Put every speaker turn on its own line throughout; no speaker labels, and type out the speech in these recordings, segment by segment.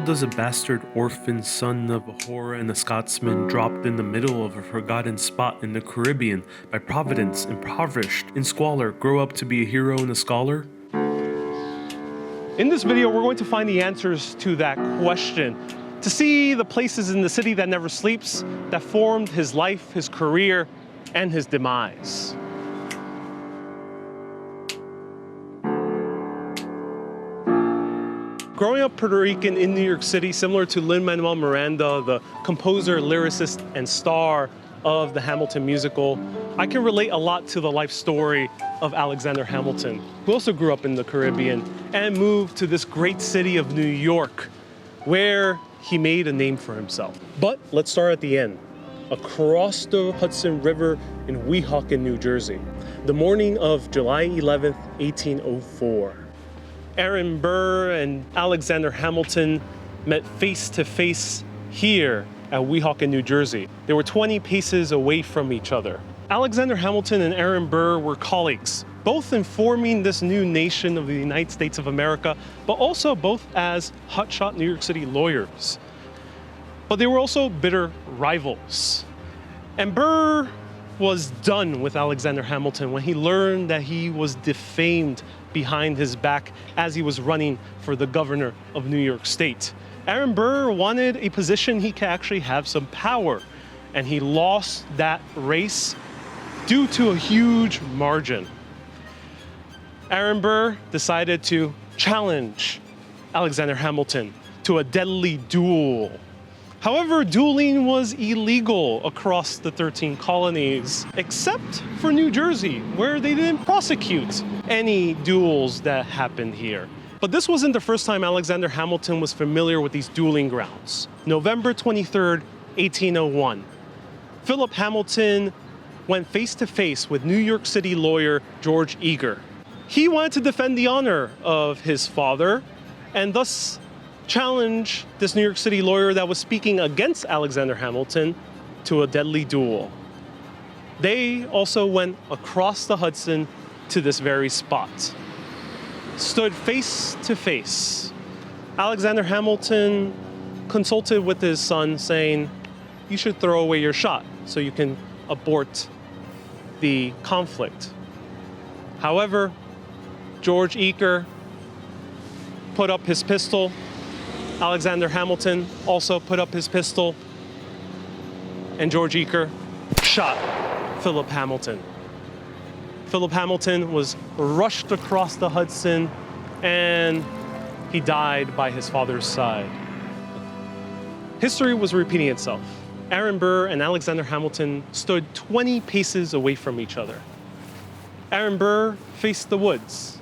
does a bastard orphan son of a whore and a Scotsman dropped in the middle of a forgotten spot in the Caribbean by Providence, impoverished, in squalor, grow up to be a hero and a scholar?
In this video, we're going to find the answers to that question, to see the places in the city that never sleeps, that formed his life, his career, and his demise. Growing up Puerto Rican in New York City, similar to Lin-Manuel Miranda, the composer, lyricist, and star of the Hamilton musical, I can relate a lot to the life story of Alexander Hamilton, who also grew up in the Caribbean and moved to this great city of New York, where he made a name for himself. But let's start at the end. Across the Hudson River in Weehawken, New Jersey, the morning of July 11th, 1804. Aaron Burr and Alexander Hamilton met face to face here at Weehawken, New Jersey. They were 20 paces away from each other. Alexander Hamilton and Aaron Burr were colleagues, both in forming this new nation of the United States of America, but also both as hotshot New York City lawyers. But they were also bitter rivals. And Burr was done with Alexander Hamilton when he learned that he was defamed behind his back as he was running for the governor of New York State. Aaron Burr wanted a position he could actually have some power, and he lost that race due to a huge margin. Aaron Burr decided to challenge Alexander Hamilton to a deadly duel. However, dueling was illegal across the 13 colonies, except for New Jersey, where they didn't prosecute any duels that happened here. But this wasn't the first time Alexander Hamilton was familiar with these dueling grounds. November 23rd, 1801, Philip Hamilton went face to face with New York City lawyer George Eager. He wanted to defend the honor of his father and thus challenge this New York City lawyer that was speaking against Alexander Hamilton to a deadly duel. They also went across the Hudson to this very spot, stood face to face. Alexander Hamilton consulted with his son saying, "You should throw away your shot so you can abort the conflict." However, George Eager put up his pistol. Alexander Hamilton also put up his pistol, and George Eager shot Philip Hamilton. Philip Hamilton was rushed across the Hudson, and he died by his father's side. History was repeating itself. Aaron Burr and Alexander Hamilton stood 20 paces away from each other. Aaron Burr faced the woods,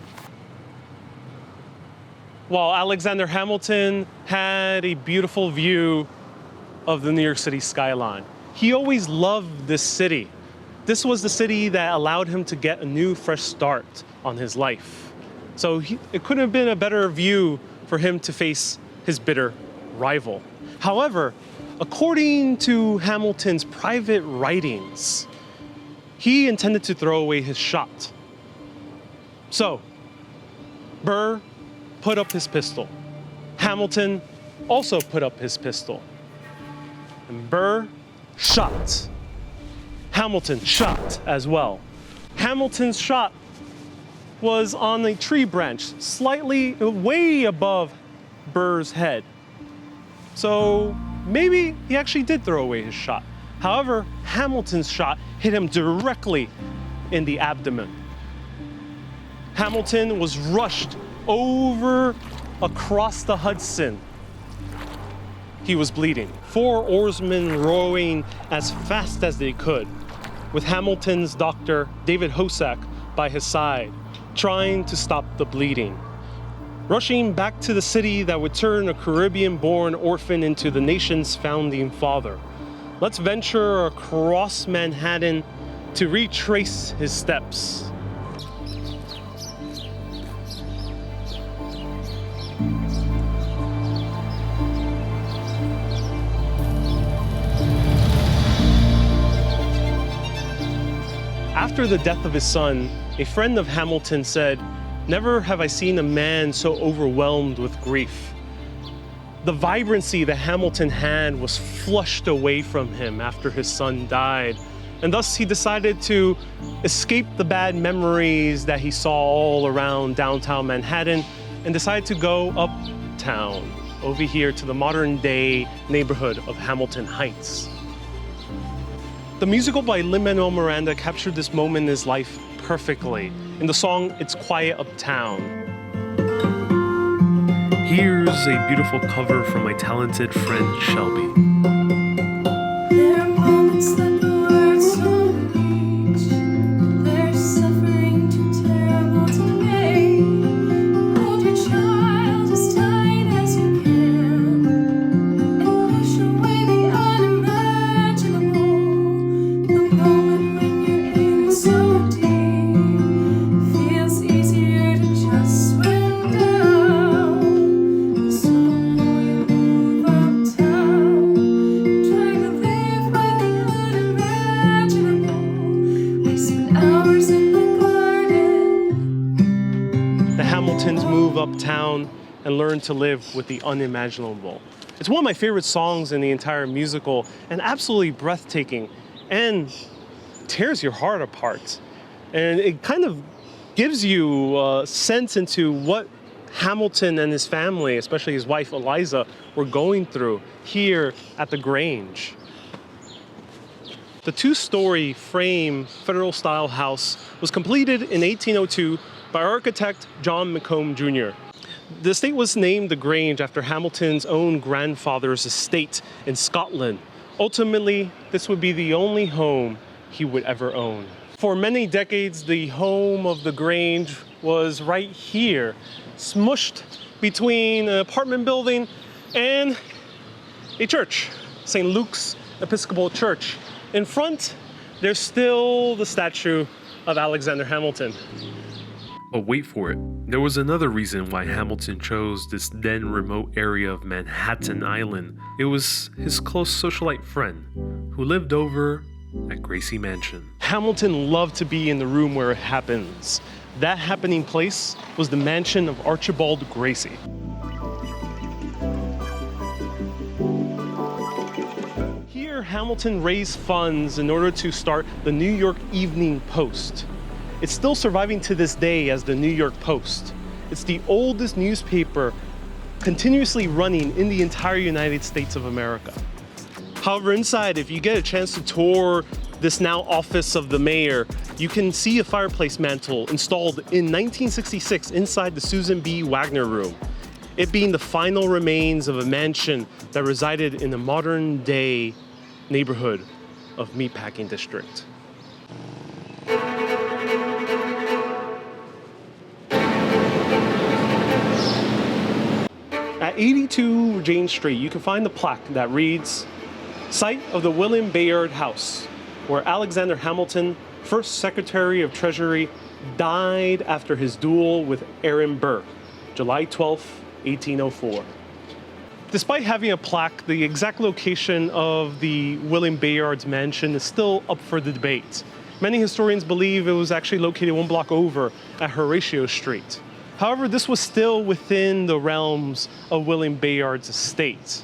while Alexander Hamilton had a beautiful view of the New York City skyline. He always loved this city. This was the city that allowed him to get a new, fresh start on his life. So it couldn't have been a better view for him to face his bitter rival. However, according to Hamilton's private writings, he intended to throw away his shot. So, Burr put up his pistol. Hamilton also put up his pistol. And Burr shot. Hamilton shot as well. Hamilton's shot was on a tree branch, slightly way above Burr's head. So maybe he actually did throw away his shot. However, Hamilton's shot hit him directly in the abdomen. Hamilton was rushed over across the Hudson. He was bleeding. 4 oarsmen rowing as fast as they could, with Hamilton's doctor, David Hosack, by his side, trying to stop the bleeding. Rushing back to the city that would turn a Caribbean-born orphan into the nation's founding father. Let's venture across Manhattan to retrace his steps. After the death of his son, a friend of Hamilton said, "Never have I seen a man so overwhelmed with grief. The vibrancy that Hamilton had was flushed away from him after his son died. And thus he decided to escape the bad memories that he saw all around downtown Manhattan and decided to go uptown, over here to the modern day neighborhood of Hamilton Heights. The musical by Lin-Manuel Miranda captured this moment in his life perfectly in the song It's Quiet Uptown.
Here's a beautiful cover from my talented friend Shelby.
There are moments that the words don't reach. There's suffering too terrible to name. Hold your child as tight as you can and push away the unimaginable. The moment when you're in so deep feels easier to just swim down. So you move uptown, try to live by the unimaginable. I spent hours in the garden.
The Hamiltons move uptown and learn to live with the unimaginable. It's one of my favorite songs in the entire musical and absolutely breathtaking and tears your heart apart. And it kind of gives you a sense into what Hamilton and his family, especially his wife Eliza, were going through here at the Grange. The two-story frame federal-style house was completed in 1802 by architect John McComb Jr. The estate was named the Grange after Hamilton's own grandfather's estate in Scotland. Ultimately, this would be the only home he would ever own. For many decades, the home of the Grange was right here, smushed between an apartment building and a church, St. Luke's Episcopal Church. In front, there's still the statue of Alexander Hamilton.
But wait for it. There was another reason why Hamilton chose this then remote area of Manhattan Island. It was his close socialite friend who lived over at Gracie Mansion.
Hamilton loved to be in the room where it happens. That happening place was the mansion of Archibald Gracie. Here, Hamilton raised funds in order to start the New York Evening Post. It's still surviving to this day as the New York Post. It's the oldest newspaper continuously running in the entire United States of America. However, inside, if you get a chance to tour this now office of the mayor, you can see a fireplace mantle installed in 1966 inside the Susan B. Wagner Room, it being the final remains of a mansion that resided in the modern-day neighborhood of Meatpacking District. At 82 Jane Street, you can find the plaque that reads, "Site of the William Bayard House, where Alexander Hamilton, first Secretary of Treasury, died after his duel with Aaron Burr, July 12, 1804. Despite having a plaque, the exact location of the William Bayard's mansion is still up for the debate. Many historians believe it was actually located one block over at Horatio Street. However, this was still within the realms of William Bayard's estate.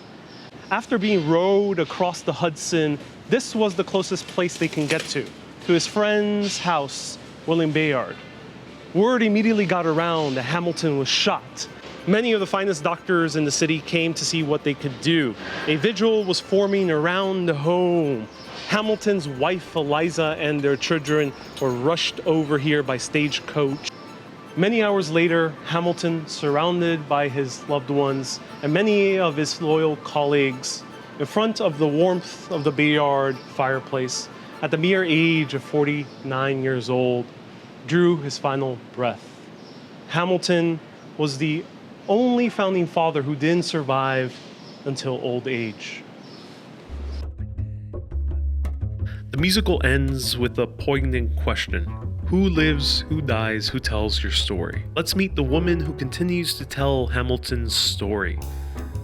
After being rowed across the Hudson, this was the closest place they can get to his friend's house, William Bayard. Word immediately got around that Hamilton was shot. Many of the finest doctors in the city came to see what they could do. A vigil was forming around the home. Hamilton's wife, Eliza, and their children were rushed over here by stagecoach. Many hours later, Hamilton, surrounded by his loved ones and many of his loyal colleagues, in front of the warmth of the Bayard fireplace, at the mere age of 49 years old, drew his final breath. Hamilton was the only founding father who didn't survive until old age.
The musical ends with a poignant question. Who lives, who dies, who tells your story? Let's meet the woman who continues to tell Hamilton's story,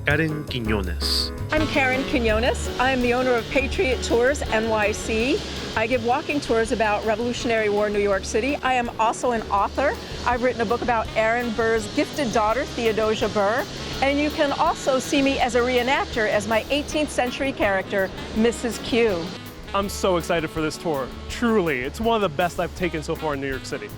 Karen Quinones.
I'm Karen Quinones. I am the owner of Patriot Tours NYC. I give walking tours about Revolutionary War New York City. I am also an author. I've written a book about Aaron Burr's gifted daughter, Theodosia Burr, And you can also see me as a reenactor as my 18th century character, Mrs. Q.
I'm so excited for this tour. Truly, it's one of the best I've taken so far in New York City.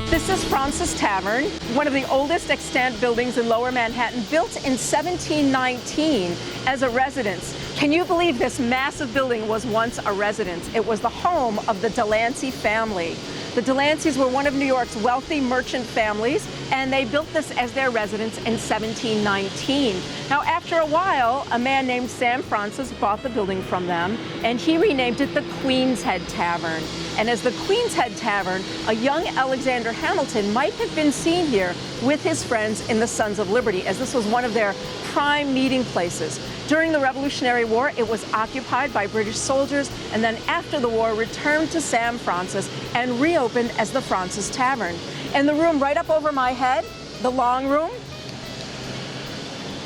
This is Fraunces Tavern, one of the oldest extant buildings in Lower Manhattan, built in 1719 as a residence. Can you believe this massive building was once a residence? It was the home of the Delancey family. The Delanceys were one of New York's wealthy merchant families, and they built this as their residence in 1719. Now, after a while, a man named Sam Fraunces bought the building from them, and he renamed it the Queen's Head Tavern. And as the Queen's Head Tavern, a young Alexander Hamilton might have been seen here with his friends in the Sons of Liberty, as this was one of their prime meeting places. During the Revolutionary War, it was occupied by British soldiers, and then after the war, returned to Sam Fraunces and reopened as the Fraunces Tavern. In the room right up over my head, the long room,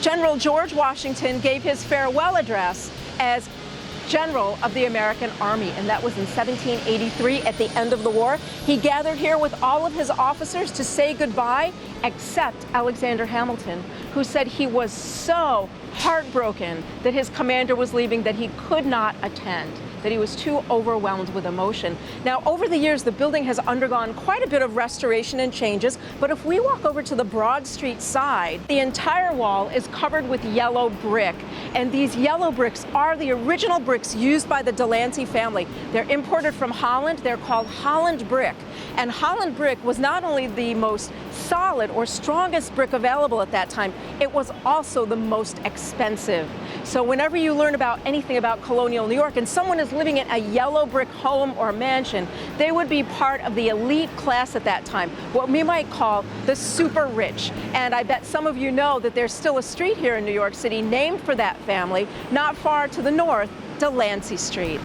General George Washington gave his farewell address as General of the American Army, and that was in 1783 at the end of the war. He gathered here with all of his officers to say goodbye, except Alexander Hamilton, who said he was so heartbroken that his commander was leaving that he could not attend, that he was too overwhelmed with emotion. Now, over the years, the building has undergone quite a bit of restoration and changes, but if we walk over to the Broad Street side, the entire wall is covered with yellow brick, and these yellow bricks are the original bricks used by the Delancey family. They're imported from Holland. They're called Holland brick, and Holland brick was not only the most solid or strongest brick available at that time, it was also the most expensive. So whenever you learn about anything about colonial New York and someone is living in a yellow brick home or mansion, they would be part of the elite class at that time, what we might call the super rich. And I bet some of you know that there's still a street here in New York City named for that family, not far to the north, Delancey Street.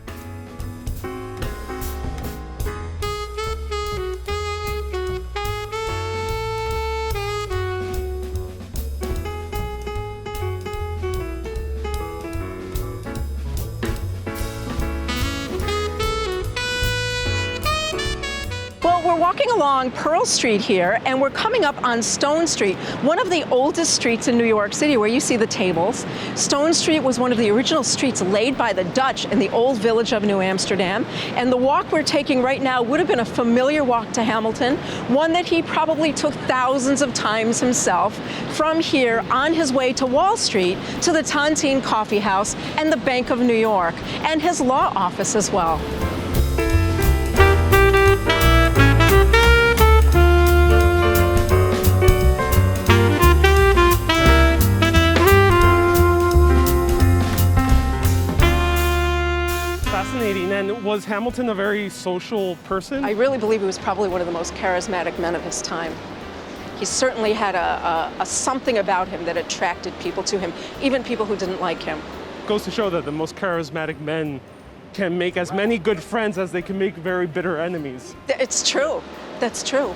We're walking along Pearl Street here, and we're coming up on Stone Street, one of the oldest streets in New York City, where you see the tables. Stone Street was one of the original streets laid by the Dutch in the old village of New Amsterdam, and the walk we're taking right now would have been a familiar walk to Hamilton, one that he probably took thousands of times himself, from here on his way to Wall Street to the Tontine Coffee House and the Bank of New York, and his law office as well.
Fascinating. And was Hamilton a very social person?
I really believe he was probably one of the most charismatic men of his time. He certainly had a something about him that attracted people to him, even people who didn't like him.
Goes to show that the most charismatic men can make as many good friends as they can make very bitter enemies.
It's true. That's true.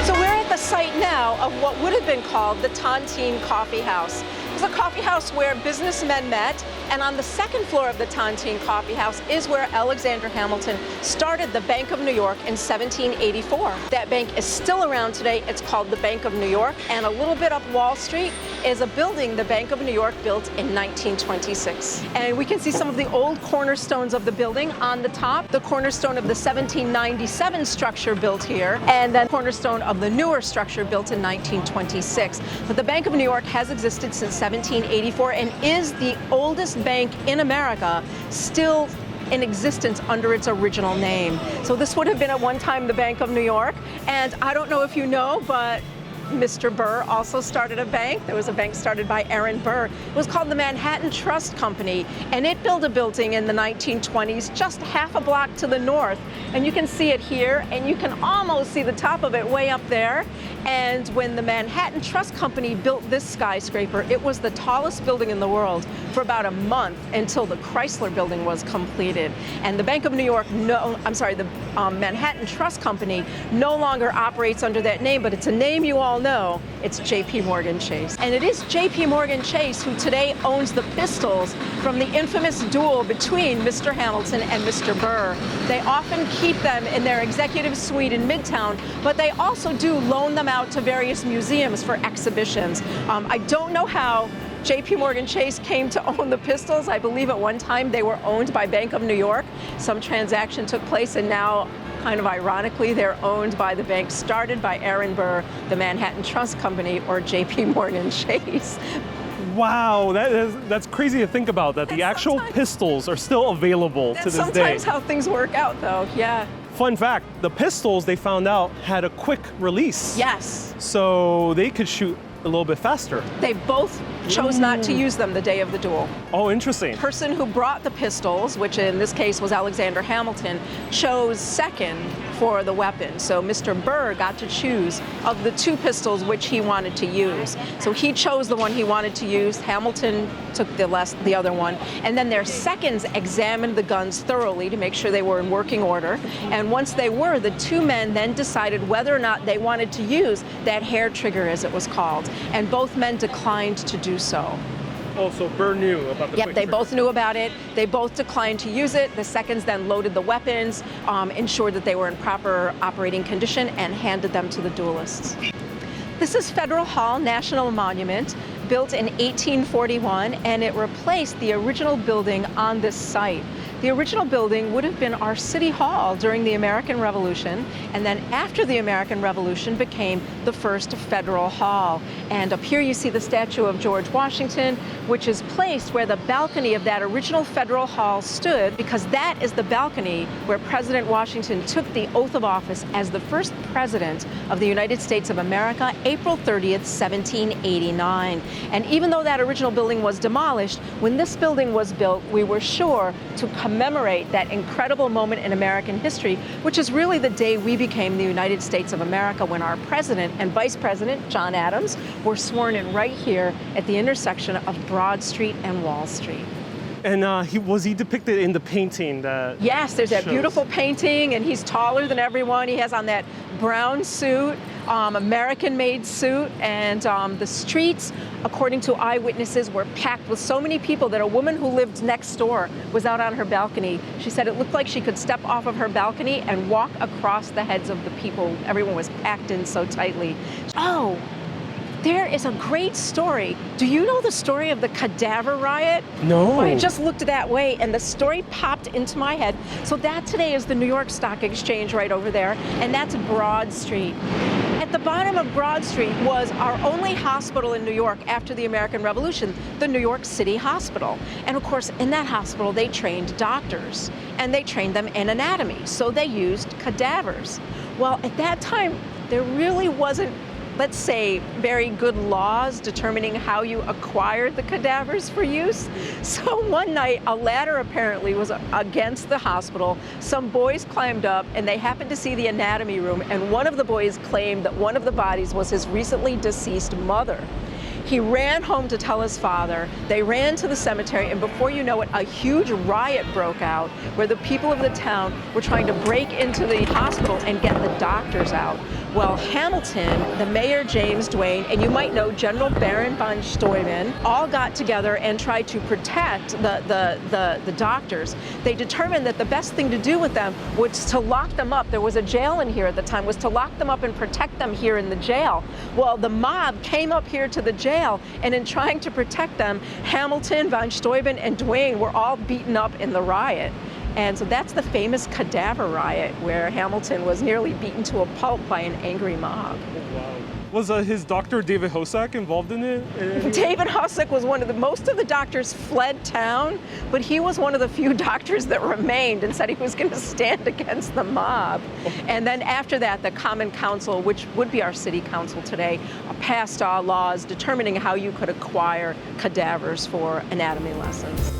So we're at the site now of what would have been called the Tontine Coffee House. It was a coffee house where businessmen met, and on the second floor of the Tontine Coffee House is where Alexander Hamilton started the Bank of New York in 1784. That bank is still around today. It's called the Bank of New York, and a little bit up Wall Street is a building the Bank of New York built in 1926. And we can see some of the old cornerstones of the building on the top, the cornerstone of the 1797 structure built here, and then cornerstone of the newer structure built in 1926. But the Bank of New York has existed since 1784 and is the oldest bank in America still in existence under its original name. So this would have been at one time the Bank of New York, and I don't know if you know, but Mr. Burr also started a bank. There was a bank started by Aaron Burr. It was called the Manhattan Trust Company, and it built a building in the 1920s just half a block to the north. And you can see it here, and you can almost see the top of it way up there. And when the Manhattan Trust Company built this skyscraper, it was the tallest building in the world for about a month until the Chrysler building was completed. And the Bank of New York, the Manhattan Trust Company no longer operates under that name, but it's a name you all know. It's J.P. Morgan Chase. And it is J.P. Morgan Chase who today owns the pistols from the infamous duel between Mr. Hamilton and Mr. Burr. They often keep them in their executive suite in Midtown, but they also do loan them out to various museums for exhibitions. I don't know how J.P. Morgan Chase came to own the pistols. I believe at one time they were owned by Bank of New York. Some transaction took place, and now, kind of ironically, they're owned by the bank started by Aaron Burr, the Manhattan Trust Company, or J.P. Morgan Chase.
Wow, that's crazy to think about, that the actual pistols are still available to this day.
That's sometimes how things work out, though, yeah.
Fun fact, the pistols, they found out, had a quick release.
Yes.
So they could shoot a little bit faster.
They both chose not to use them the day of the duel.
Oh, interesting.
The person who brought the pistols, which in this case was Alexander Hamilton, chose second for the weapon. So Mr. Burr got to choose of the two pistols which he wanted to use. So he chose the one he wanted to use. Hamilton took the other one. And then their seconds examined the guns thoroughly to make sure they were in working order. And once they were, the two men then decided whether or not they wanted to use that hair trigger, as it was called. And both men declined to do so.
Oh, so Burr knew about the
Yep,
quick
they
trigger.
both knew about it. They both declined to use it. The seconds then loaded the weapons, ensured that they were in proper operating condition, and handed them to the duelists. This is Federal Hall National Monument, built in 1841, and it replaced the original building on this site. The original building would have been our city hall during the American Revolution, and then after the American Revolution became the first Federal Hall. And up here you see the statue of George Washington, which is placed where the balcony of that original Federal Hall stood, because that is the balcony where President Washington took the oath of office as the first president of the United States of America, April 30th, 1789. And even though that original building was demolished, when this building was built, we were sure to commemorate that incredible moment in American history, which is really the day we became the United States of America, when our president and vice president, John Adams, were sworn in right here at the intersection of Broad Street and Wall Street.
And was he depicted in the painting that
Yes, there's that
shows?
beautiful painting, and he's taller than everyone. He has on that brown suit, American-made suit, and the streets, according to eyewitnesses, were packed with so many people that a woman who lived next door was out on her balcony. She said it looked like she could step off of her balcony and walk across the heads of the people. Everyone was packed in so tightly. Oh, there is a great story. Do you know the story of the cadaver riot?
No.
I just looked that way and the story popped into my head. So that today is the New York Stock Exchange right over there, and that's Broad Street. At the bottom of Broad Street was our only hospital in New York after the American Revolution, the New York City Hospital. And of course, in that hospital, they trained doctors, and they trained them in anatomy, so they used cadavers. Well, at that time, there really wasn't, let's say, very good laws determining how you acquired the cadavers for use. So one night, a ladder apparently was against the hospital. Some boys climbed up and they happened to see the anatomy room, and one of the boys claimed that one of the bodies was his recently deceased mother. He ran home to tell his father. They ran to the cemetery, and before you know it, a huge riot broke out where the people of the town were trying to break into the hospital and get the doctors out. Well, Hamilton, the mayor James Duane, and you might know General Baron von Steuben, all got together and tried to protect the doctors. They determined that the best thing to do with them was to lock them up. There was a jail in here at the time, was to lock them up and protect them here in the jail. Well, the mob came up here to the jail, and in trying to protect them, Hamilton, von Steuben, and Duane were all beaten up in the riot. And so that's the famous cadaver riot, where Hamilton was nearly beaten to a pulp by an angry mob.
Oh, wow. Was his doctor, David Hosack, involved in it?
David Hosack was most of the doctors fled town, but he was one of the few doctors that remained and said he was going to stand against the mob. And then after that, the Common Council, which would be our city council today, passed laws determining how you could acquire cadavers for anatomy lessons.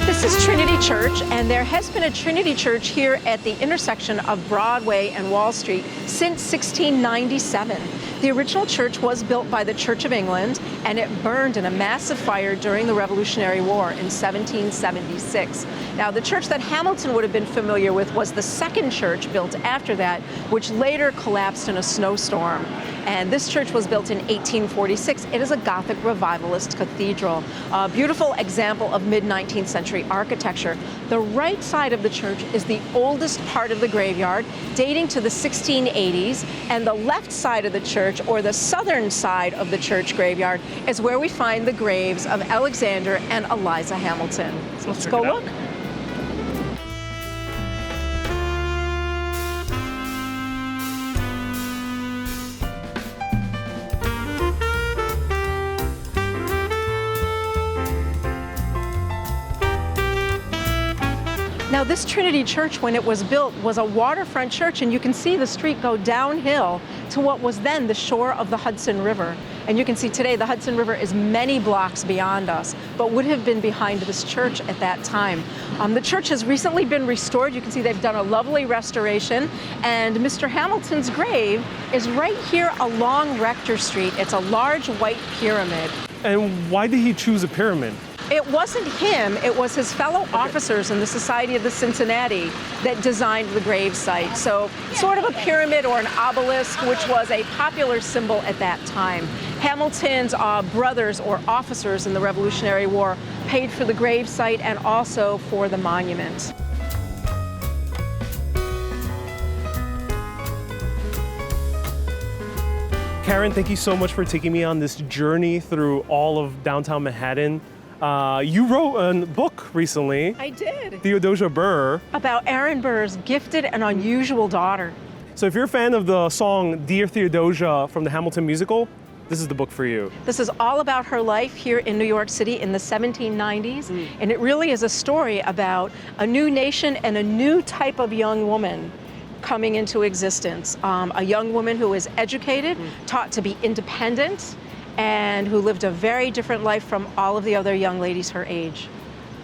This is Trinity Church, and there has been a Trinity Church here at the intersection of Broadway and Wall Street since 1697. The original church was built by the Church of England, and it burned in a massive fire during the Revolutionary War in 1776. Now, the church that Hamilton would have been familiar with was the second church built after that, which later collapsed in a snowstorm. And this church was built in 1846. It is a Gothic revivalist cathedral, a beautiful example of mid-19th century architecture. The right side of the church is the oldest part of the graveyard, dating to the 1680s, and the left side of the church, or the southern side of the church graveyard, is where we find the graves of Alexander and Eliza Hamilton. So let's go look. Now, this Trinity Church, when it was built, was a waterfront church, and you can see the street go downhill to what was then the shore of the Hudson River. And you can see today the Hudson River is many blocks beyond us, but would have been behind this church at that time. The church has recently been restored. You can see they've done a lovely restoration, and Mr. Hamilton's grave is right here along Rector Street. It's a large white pyramid.
And why did he choose a pyramid?
It wasn't him, it was his fellow officers in the Society of the Cincinnati that designed the grave site. So sort of a pyramid or an obelisk, which was a popular symbol at that time. Hamilton's brothers or officers in the Revolutionary War paid for the grave site and also for the monument.
Karen, thank you so much for taking me on this journey through all of downtown Manhattan. You wrote a book recently.
I did.
Theodosia Burr.
About Aaron Burr's gifted and unusual daughter.
So if you're a fan of the song Dear Theodosia from the Hamilton musical, this is the book for you.
This is all about her life here in New York City in the 1790s, and it really is a story about a new nation and a new type of young woman coming into existence. A young woman who is educated, taught to be independent, and who lived a very different life from all of the other young ladies her age.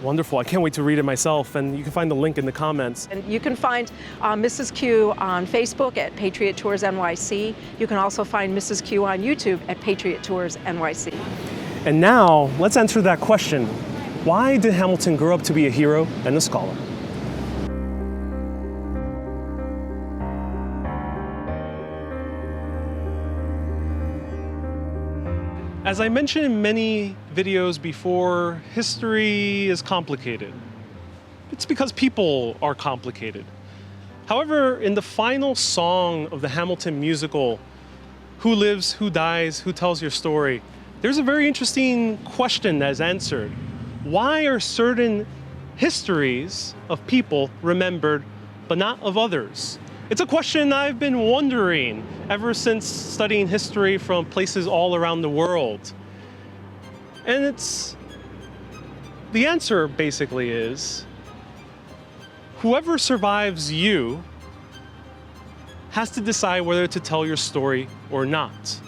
Wonderful. I can't wait to read it myself, and you can find the link in the comments.
And you can find Mrs. Q on Facebook at Patriot Tours NYC. You can also find Mrs. Q on YouTube at Patriot Tours NYC.
And now, let's answer that question. Why did Hamilton grow up to be a hero and a scholar? As I mentioned in many videos before, history is complicated. It's because people are complicated. However, in the final song of the Hamilton musical, Who Lives, Who Dies, Who Tells Your Story, there's a very interesting question that's answered. Why are certain histories of people remembered, but not of others? It's a question I've been wondering ever since studying history from places all around the world. And the answer basically is, whoever survives you has to decide whether to tell your story or not.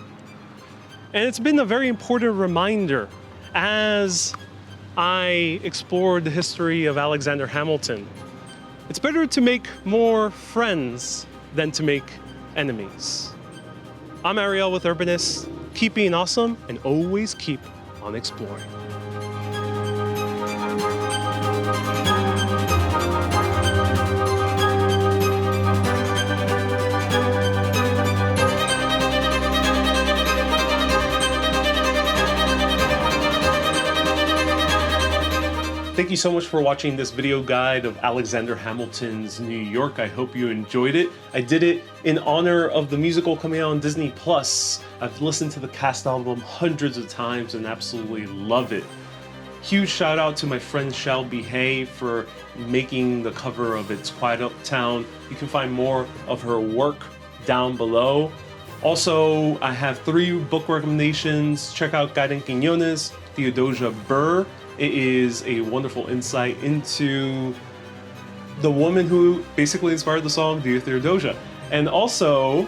And it's been a very important reminder as I explored the history of Alexander Hamilton. It's better to make more friends than to make enemies. I'm Ariel with Urbanist. Keep being awesome and always keep on exploring. Thank you so much for watching this video guide of Alexander Hamilton's New York. I hope you enjoyed it. I did it in honor of the musical coming out on Disney+. I've listened to the cast album hundreds of times and absolutely love it. Huge shout out to my friend Shelby Hay for making the cover of It's Quiet Uptown. You can find more of her work down below. Also, I have 3 book recommendations. Check out Karen Quinones, Theodosia Burr. It is a wonderful insight into the woman who basically inspired the song Dear Theodosia. And also,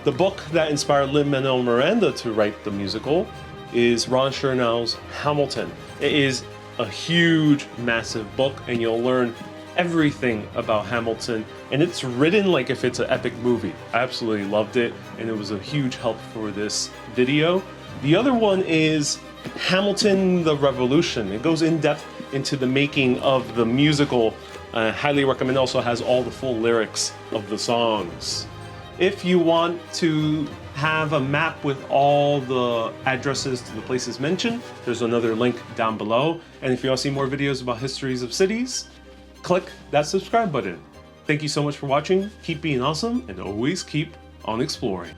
the book that inspired Lin-Manuel Miranda to write the musical is Ron Chernow's Hamilton. It is a huge, massive book, and you'll learn everything about Hamilton, and it's written like if it's an epic movie. I absolutely loved it, and it was a huge help for this video. The other one is Hamilton the Revolution. It goes in depth into the making of the musical. I highly recommend. It also has all the full lyrics of the songs. If you want to have a map with all the addresses to the places mentioned, there's another link down below. And if you want to see more videos about histories of cities, click that subscribe button. Thank you so much for watching. Keep being awesome and always keep on exploring.